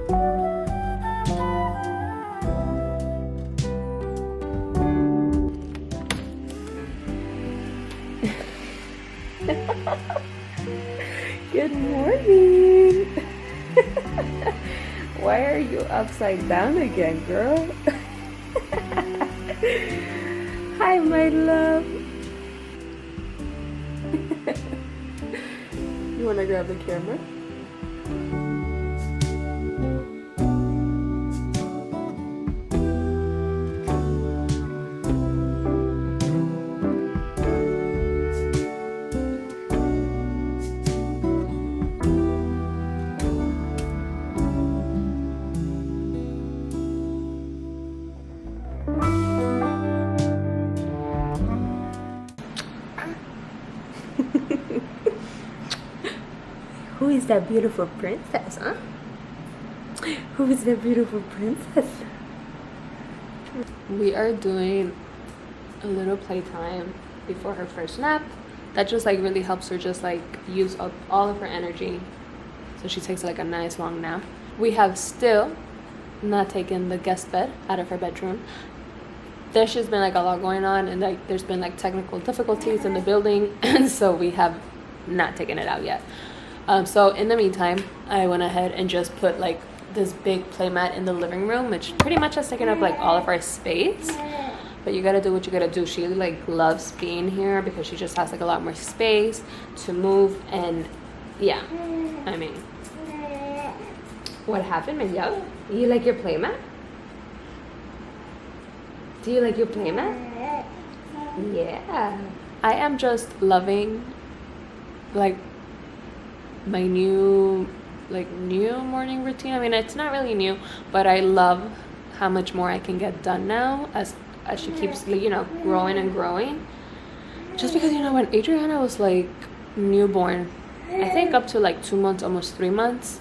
Good morning. Why are you upside down again, girl? Hi, my love. You want to grab the camera? Who is that beautiful princess, huh? Who is that beautiful princess? We are doing a little playtime before her first nap. That just like really helps her just like use up all of her energy. So she takes like a nice long nap. We have still not taken the guest bed out of her bedroom. There's just been like a lot going on, and like there's been like technical difficulties in the building, and so we have not taken it out yet. So in the meantime, I went ahead and just put like this big playmat in the living room, which pretty much has taken up like all of our space. But you gotta do what you gotta do. She like loves being here because she just has like a lot more space to move. And yeah, I mean, what happened, Miguel? You like your playmat? Do you like your playmat? Yeah. I am just loving like my new morning routine. I mean, it's not really new, but I love how much more I can get done now as she keeps, you know, growing and growing. Just because, you know, when Adriana was like newborn, I think up to like 2 months, almost 3 months,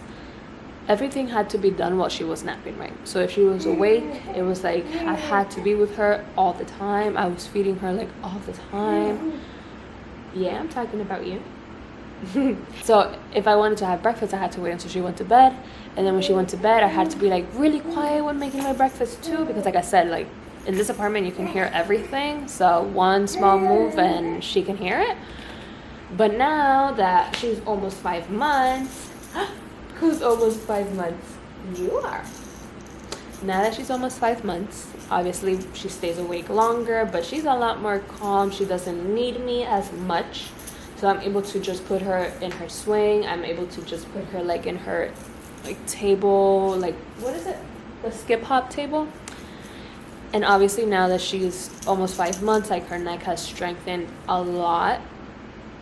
everything had to be done while she was napping, right? So if she was awake, it was like I had to be with her all the time. I was feeding her like all the time. Yeah, I'm talking about you. So if I wanted to have breakfast, I had to wait until she went to bed, and then when she went to bed, I had to be like really quiet when making my breakfast too, because like I said, like in this apartment you can hear everything, so one small move and she can hear it. But now that she's almost 5 months, who's almost 5 months? You are. Now that she's almost 5 months, obviously she stays awake longer, but she's a lot more calm. She doesn't need me as much. So I'm able to just put her in her swing. I'm able to just put her like in her like table, like what is it? The skip hop table. And obviously now that she's almost 5 months, like her neck has strengthened a lot.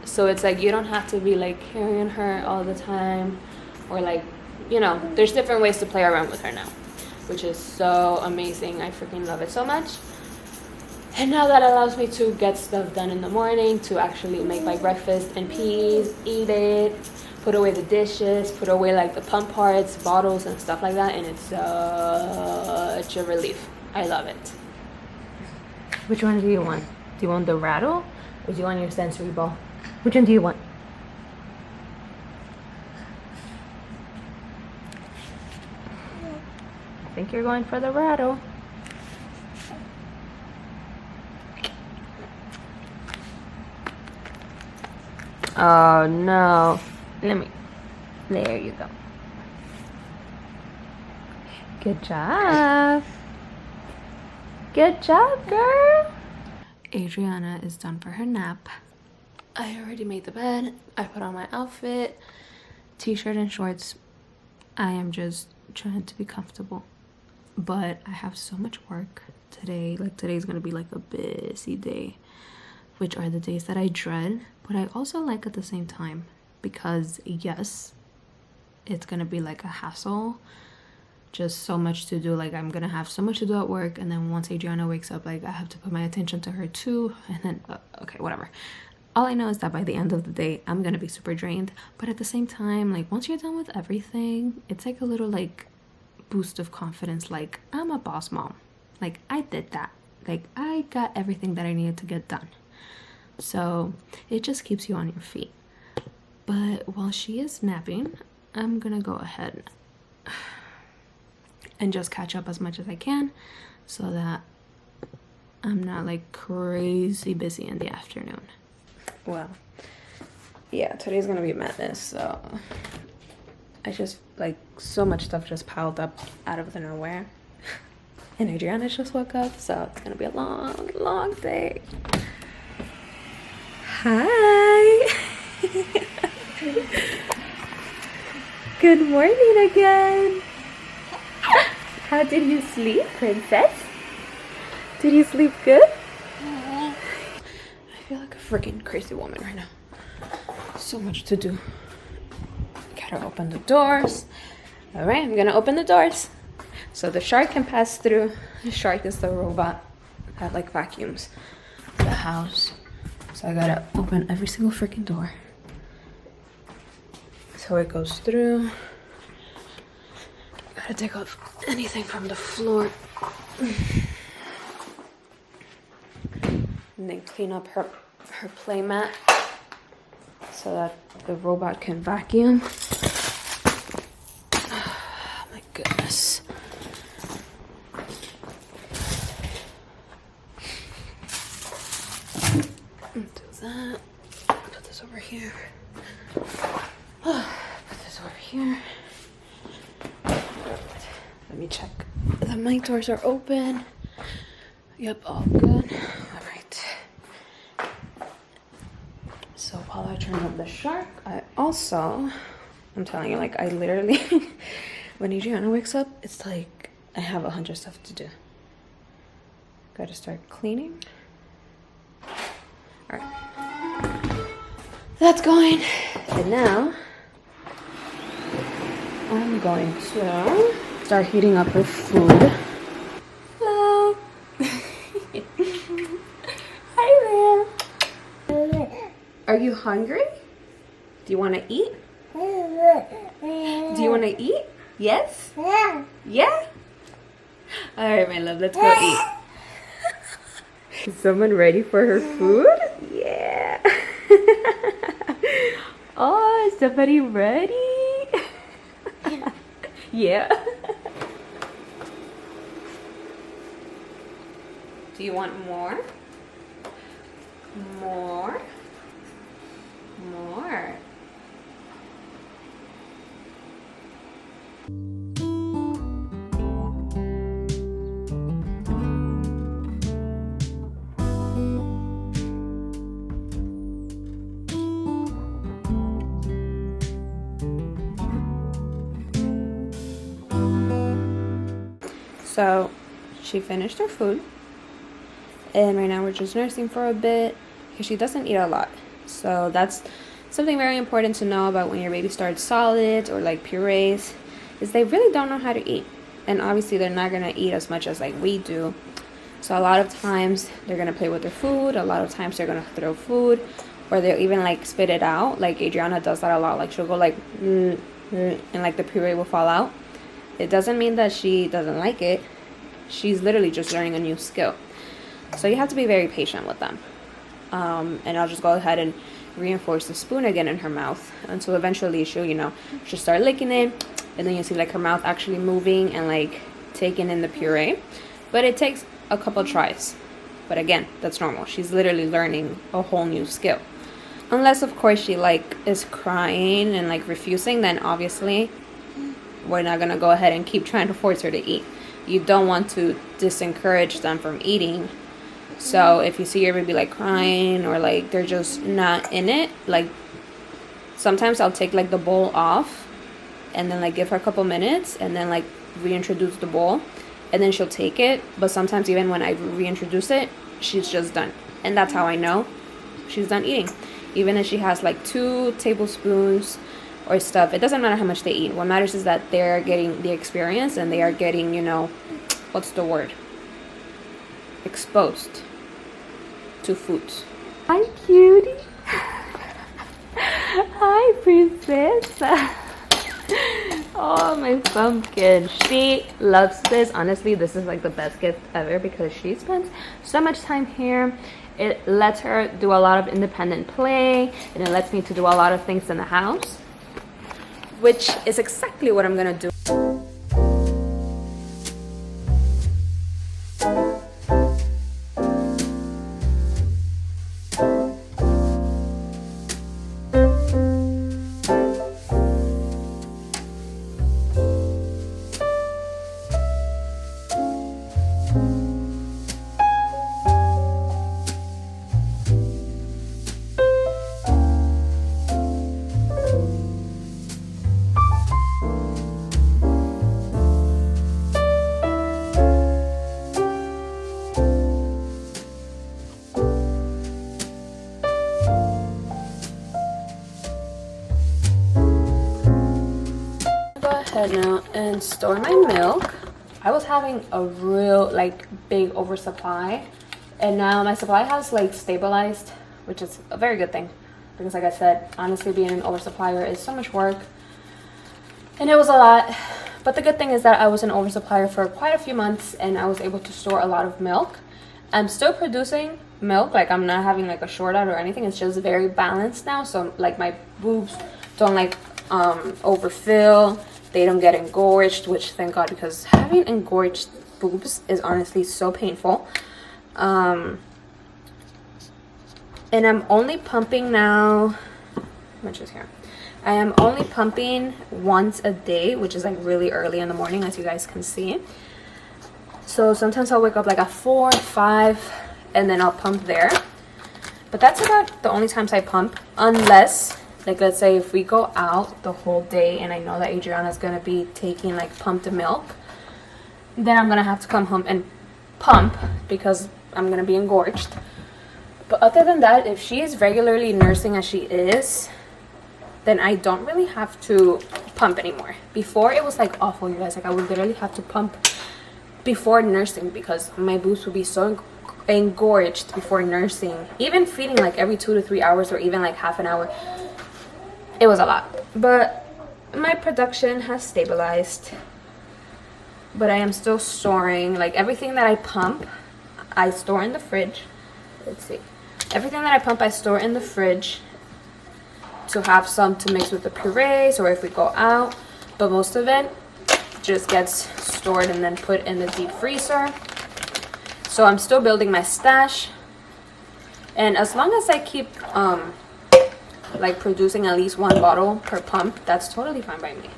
So it's like you don't have to be like carrying her all the time, or like, you know, there's different ways to play around with her now, which is so amazing. I freaking love it so much. And now that allows me to get stuff done in the morning, to actually make my breakfast in peace, eat it, put away the dishes, put away like the pump parts, bottles and stuff like that. And it's such a relief. I love it. Which one do you want? Do you want the rattle or do you want your sensory ball? Which one do you want? I think you're going for the rattle. Oh no. There you go. Good job. Good job, girl. Adriana is done for her nap. I already made the bed. I put on my outfit, t-shirt and shorts. I am just trying to be comfortable. But I have so much work today. Like today's gonna be like a busy day, which are the days that I dread, but I also like at the same time, because yes, it's gonna be like a hassle, just so much to do. Like I'm gonna have so much to do at work, and then once Adriana wakes up, like I have to put my attention to her too, and then okay, whatever. All I know is that by the end of the day, I'm gonna be super drained, but at the same time, like once you're done with everything, it's like a little like boost of confidence, like I'm a boss mom, like I did that, like I got everything that I needed to get done. So it just keeps you on your feet. But while she is napping, I'm gonna go ahead and just catch up as much as I can so that I'm not like crazy busy in the afternoon. Well, yeah, today's gonna be madness. So I just like so much stuff just piled up out of the nowhere. And Adriana just woke up, so it's gonna be a long day. Hi. Good morning again. How did you sleep, princess? Did you sleep good? I feel like a freaking crazy woman right now. So much to do. Gotta open the doors. All right, I'm gonna open the doors so the shark can pass through. The shark is the robot that like vacuums the house. So I gotta open every single freaking door so it goes through. Gotta take off anything from the floor. And then clean up her playmat so that the robot can vacuum. Oh my goodness. Do that. Put this over here. Put this over here. Let me check. The mic doors are open. Yep, all good. All right. So while I turn up the shark, I'm telling you, like I literally, when Adriana wakes up, it's like I have 100 stuff to do. Gotta start cleaning. All right. That's going. And now I'm going to start heating up her food. Hello. Hi there. Are you hungry? Do you want to eat? Do you want to eat? Yes? Yeah? All right, my love, let's go eat. Is someone ready for her food? Yeah. Oh, is somebody ready? Yeah. Do you want more? More? More. So she finished her food, and right now we're just nursing for a bit because she doesn't eat a lot. So that's something very important to know about when your baby starts solids or like purees, is they really don't know how to eat. And obviously they're not going to eat as much as like we do. So a lot of times they're going to play with their food. A lot of times they're going to throw food, or they'll even like spit it out. Like Adriana does that a lot. Like she'll go like and like the puree will fall out. It doesn't mean that she doesn't like it. She's literally just learning a new skill. So you have to be very patient with them. And I'll just go ahead and reinforce the spoon again in her mouth until eventually she'll start licking it, and then you see like her mouth actually moving and like taking in the puree. But it takes a couple tries. But again, that's normal. She's literally learning a whole new skill. Unless of course she like is crying and like refusing, then obviously we're not gonna go ahead and keep trying to force her to eat. You don't want to disencourage them from eating. So if you see your baby like crying or like they're just not in it, like sometimes I'll take like the bowl off and then like give her a couple minutes and then like reintroduce the bowl, and then she'll take it. But sometimes even when I reintroduce it, she's just done. And that's how I know she's done eating. Even if she has like 2 tablespoons or stuff, it doesn't matter how much they eat. What matters is that they're getting the experience and they are getting, what's the word? Exposed to foods. Hi, cutie. Hi, princess. Oh, my pumpkin. She loves this. Honestly, this is like the best gift ever because she spends so much time here. It lets her do a lot of independent play, and it lets me to do a lot of things in the house, which is exactly what I'm gonna do. ahead now and store my milk. I was having a real like big oversupply, and now my supply has like stabilized, which is a very good thing, because like I said, honestly, being an oversupplier is so much work, and it was a lot. But the good thing is that I was an oversupplier for quite a few months, and I was able to store a lot of milk. I'm still producing milk, like I'm not having like a short out or anything. It's just very balanced now, so like my boobs don't like overfill, they don't get engorged, which thank God, because having engorged boobs is honestly so painful. And I'm only pumping now, how much is here? I am only pumping once a day, which is like really early in the morning, as you guys can see. So sometimes I'll wake up like at 4, 5, and then I'll pump there. But that's about the only times I pump, unless, like, let's say if we go out the whole day and I know that Adriana's gonna be taking like pumped milk, then I'm gonna have to come home and pump because I'm gonna be engorged. But other than that, if she is regularly nursing as she is, then I don't really have to pump anymore. Before, it was like awful, you guys. Like I would literally have to pump before nursing because my boobs would be so engorged before nursing. Even feeding like every 2 to 3 hours, or even like half an hour, it was a lot. But my production has stabilized, but I am still storing like everything that I pump. I store in the fridge. Let's see, everything that I pump I store in the fridge to have some to mix with the purees or if we go out, but most of it just gets stored and then put in the deep freezer. So I'm still building my stash, and as long as I keep like producing at least 1 bottle per pump, that's totally fine by me.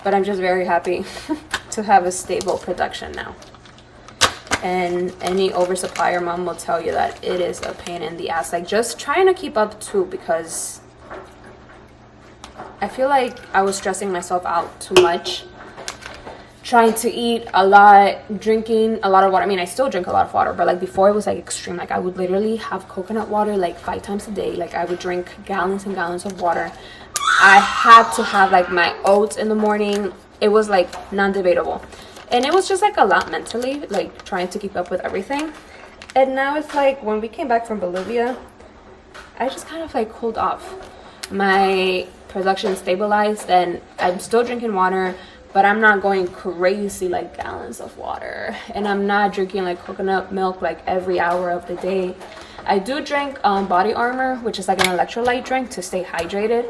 But I'm just very happy to have a stable production now. And any oversupplier mom will tell you that it is a pain in the ass, like just trying to keep up too, because I feel like I was stressing myself out too much, trying to eat a lot, drinking a lot of water. I mean, I still drink a lot of water, but like before it was like extreme. Like I would literally have coconut water like 5 times a day. Like I would drink gallons and gallons of water. I had to have like my oats in the morning. It was like non-debatable. And it was just like a lot mentally, like trying to keep up with everything. And now it's like when we came back from Bolivia, I just kind of like cooled off. My production stabilized, and I'm still drinking water, but I'm not going crazy like gallons of water, and I'm not drinking like coconut milk like every hour of the day. I do drink body armor, which is like an electrolyte drink to stay hydrated.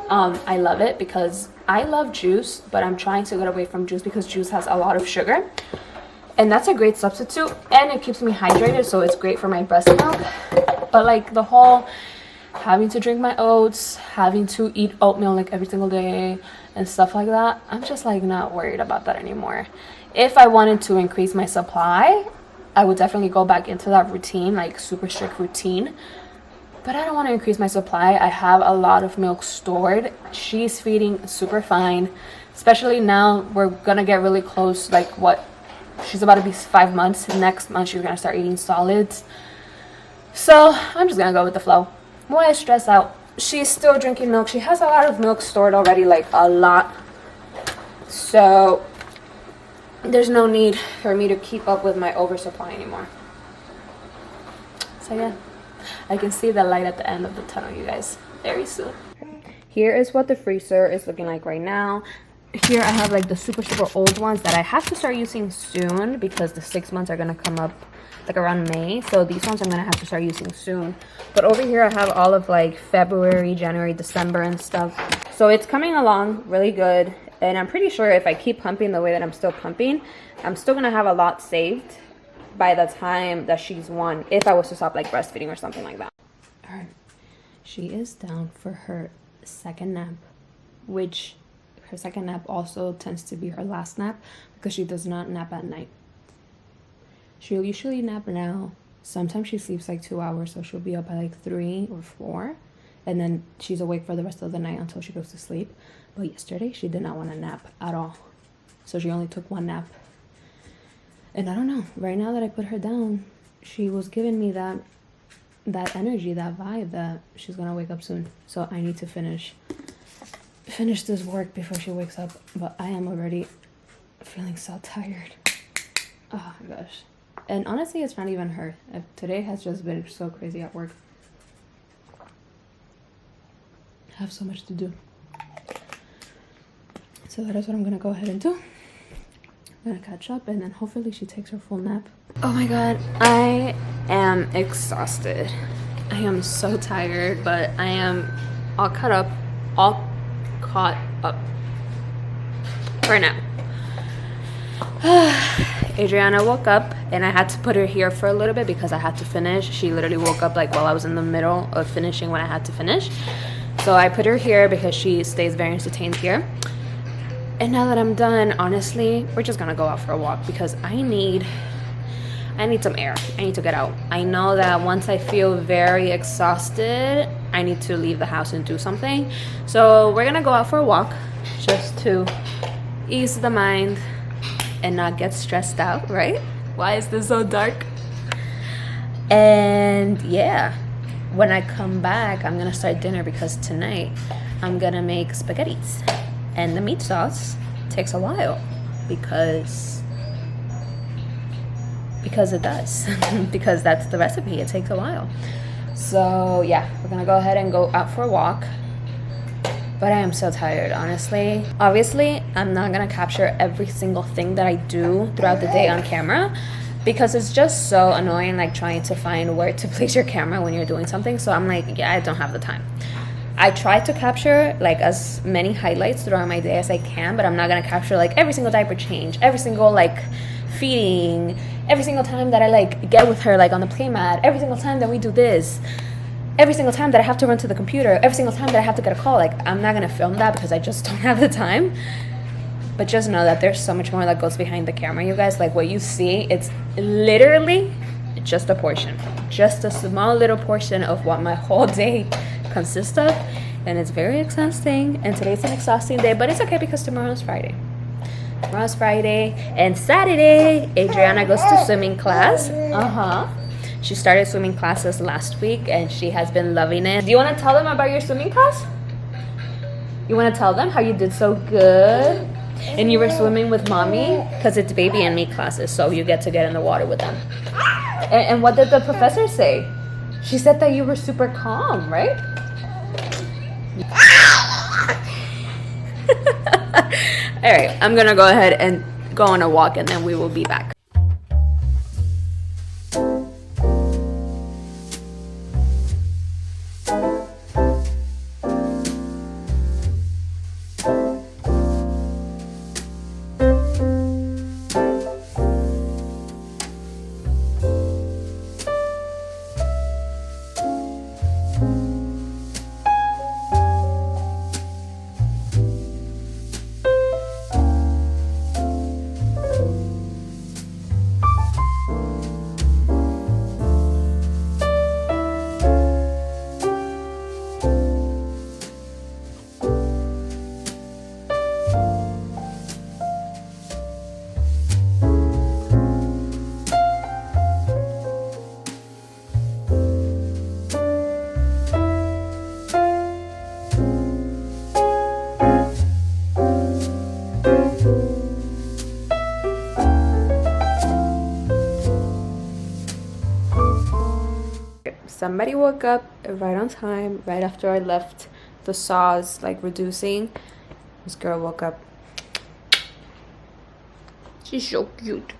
I love it because I love juice, but I'm trying to get away from juice because juice has a lot of sugar, and that's a great substitute, and it keeps me hydrated, so it's great for my breast milk. But like the whole having to drink my oats, having to eat oatmeal like every single day and stuff like that, I'm just like not worried about that anymore. If I wanted to increase my supply, I would definitely go back into that routine, like super strict routine. But I don't want to increase my supply. I have a lot of milk stored. She's feeding super fine, especially now we're gonna get really close. Like what, she's about to be 5 months. Next month she's gonna start eating solids. So I'm just gonna go with the flow. Why stress out? She's still drinking milk. She has a lot of milk stored already, like a lot. So there's no need for me to keep up with my oversupply anymore. So yeah, I can see the light at the end of the tunnel, you guys, very soon. Here is what the freezer is looking like right now. Here I have like the super old ones that I have to start using soon because the 6 months are gonna come up like around May, so these ones I'm gonna have to start using soon. But over here I have all of like February, January, December and stuff, so it's coming along really good. And I'm pretty sure if I keep pumping the way that I'm still pumping, I'm still gonna have a lot saved by the time that she's 1, if I was to stop like breastfeeding or something like that. All right, she is down for her second nap, which her second nap also tends to be her last nap because she does not nap at night. She'll usually nap now. Sometimes she sleeps like 2 hours, so she'll be up by like 3 or 4, and then she's awake for the rest of the night until she goes to sleep. But yesterday she did not want to nap at all, so she only took 1 nap. And I don't know, right now that I put her down, she was giving me that energy, that vibe that she's gonna wake up soon. So I need to finish finish this work before she wakes up, but I am already feeling so tired. Oh my gosh. And honestly, it's not even her. Today has just been so crazy at work. I have so much to do. So that is what I'm gonna go ahead and do. I'm gonna catch up and then hopefully she takes her full nap. Oh my god, I am exhausted. I am so tired, but I am all caught up for now. Adriana woke up and I had to put her here for a little bit because I had to finish. She literally woke up like while I was in the middle of finishing what I had to finish. So I put her here because she stays very entertained here. And now that I'm done, honestly, we're just gonna go out for a walk because I need some air. I need to get out. I know that once I feel very exhausted, I need to leave the house and do something. So we're gonna go out for a walk just to ease the mind and not get stressed out, right? Why is this so dark? And yeah, when I come back, I'm gonna start dinner because tonight I'm gonna make spaghettis. And the meat sauce takes a while because it does. Because that's the recipe. It takes a while. So yeah, we're gonna go ahead and go out for a walk. But I am so tired, honestly. Obviously, I'm not gonna capture every single thing that I do throughout the day on camera because it's just so annoying, like trying to find where to place your camera when you're doing something. So I'm like, yeah, I don't have the time. I try to capture like as many highlights throughout my day as I can, but I'm not gonna capture like every single diaper change, every single like feeding, every single time that I like get with her like on the playmat, every single time that we do this, every single time that I have to run to the computer, every single time that I have to get a call. Like I'm not gonna film that because I just don't have the time. But just know that there's so much more that goes behind the camera, you guys. Like what you see, it's literally just a portion, just a small little portion of what my whole day consists of, and it's very exhausting. And today's an exhausting day, but it's okay because tomorrow's Friday. Tomorrow's Friday and Saturday, Adriana goes to swimming class. She started swimming classes last week and she has been loving it. Do you want to tell them about your swimming class? You want to tell them how you did so good and you were swimming with mommy? Because it's baby and me classes, so you get to get in the water with them. And what did the professor say? She said that you were super calm, right? All right, I'm gonna go ahead and go on a walk and then we will be back. Somebody woke up right on time, right after I left the saws like reducing. This girl woke up. She's so cute.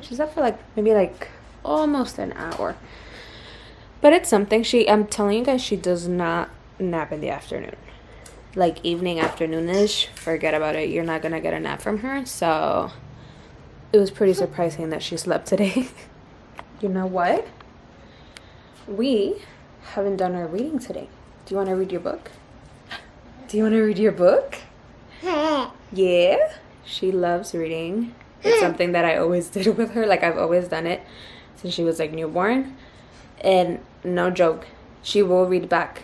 She's up for like maybe like almost an hour. But it's something. I'm telling you guys, she does not nap in the afternoon. Like evening, afternoonish, forget about it. You're not gonna get a nap from her. So it was pretty surprising that she slept today. You know what? We haven't done our reading today. Do you want to read your book? Do you want to read your book? Yeah? She loves reading. It's something that I always did with her. Like I've always done it since she was like newborn. And no joke, she will read back.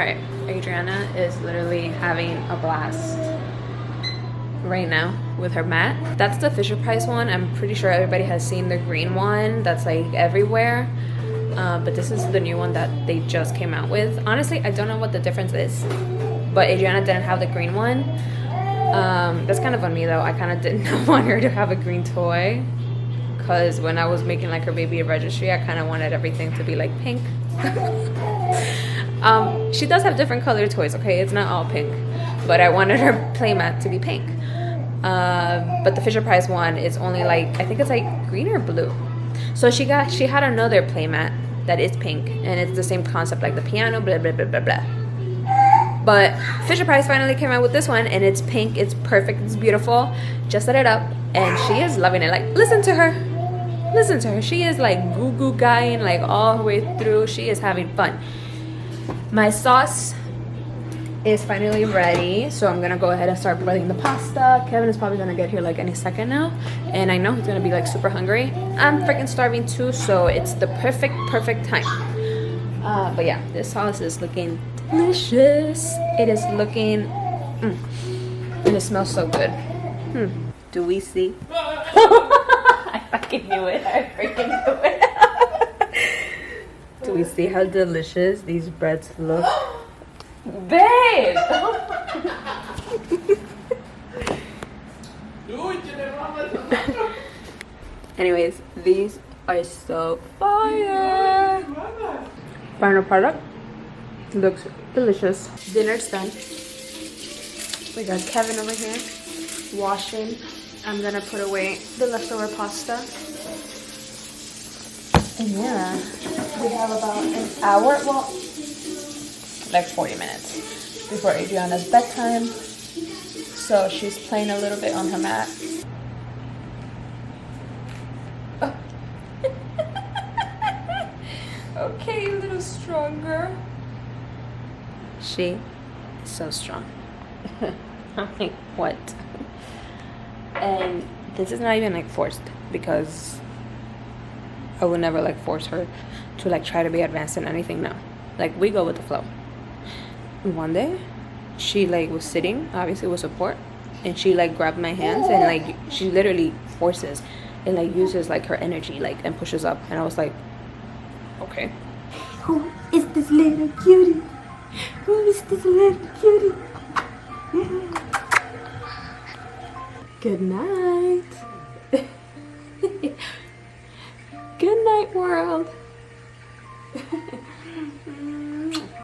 Alright, Adriana is literally having a blast right now with her mat. That's the Fisher Price one. I'm pretty sure everybody has seen the green one that's like everywhere. But this is the new one that they just came out with. Honestly, I don't know what the difference is, but Adriana didn't have the green one. That's kind of on me though. I kind of did not want her to have a green toy, because when I was making like her baby registry, I kind of wanted everything to be like pink. She does have different colored toys, okay? It's not all pink, but I wanted her playmat to be pink. But the Fisher Price one is only like, I think it's like green or blue. So she had another playmat that is pink, and it's the same concept like the piano, blah blah blah blah blah. But Fisher Price finally came out with this one, and it's pink, it's perfect, it's beautiful. Just set it up, and she is loving it. Like, listen to her. Listen to her. She is like goo goo guying like all the way through. She is having fun. My sauce is finally ready, so I'm gonna go ahead and start boiling the pasta. Kevin is probably gonna get here like any second now, and I know he's gonna be like super hungry. I'm freaking starving too, so it's the perfect time. But yeah, this sauce is looking delicious. It is looking and it smells so good. Do we see? I fucking knew it. I freaking knew it. Do we see how delicious these breads look? Babe! Anyways, these are so fire. Final product looks delicious. Dinner's done. We got Kevin over here washing. I'm gonna put away the leftover pasta. And yeah, we have about an hour, well, like 40 minutes before Adriana's bedtime. So she's playing a little bit on her mat. Oh. Okay, a little stronger. She is so strong. I'm like, what? And this is not even like forced, because I would never like force her to like try to be advanced in anything. No, like we go with the flow. One day she like was sitting obviously with support, and she like grabbed my hands, and like she literally forces and like uses like her energy like and pushes up, and I was like, okay, who is this little cutie? Who is this little cutie? Good night. Good night, world.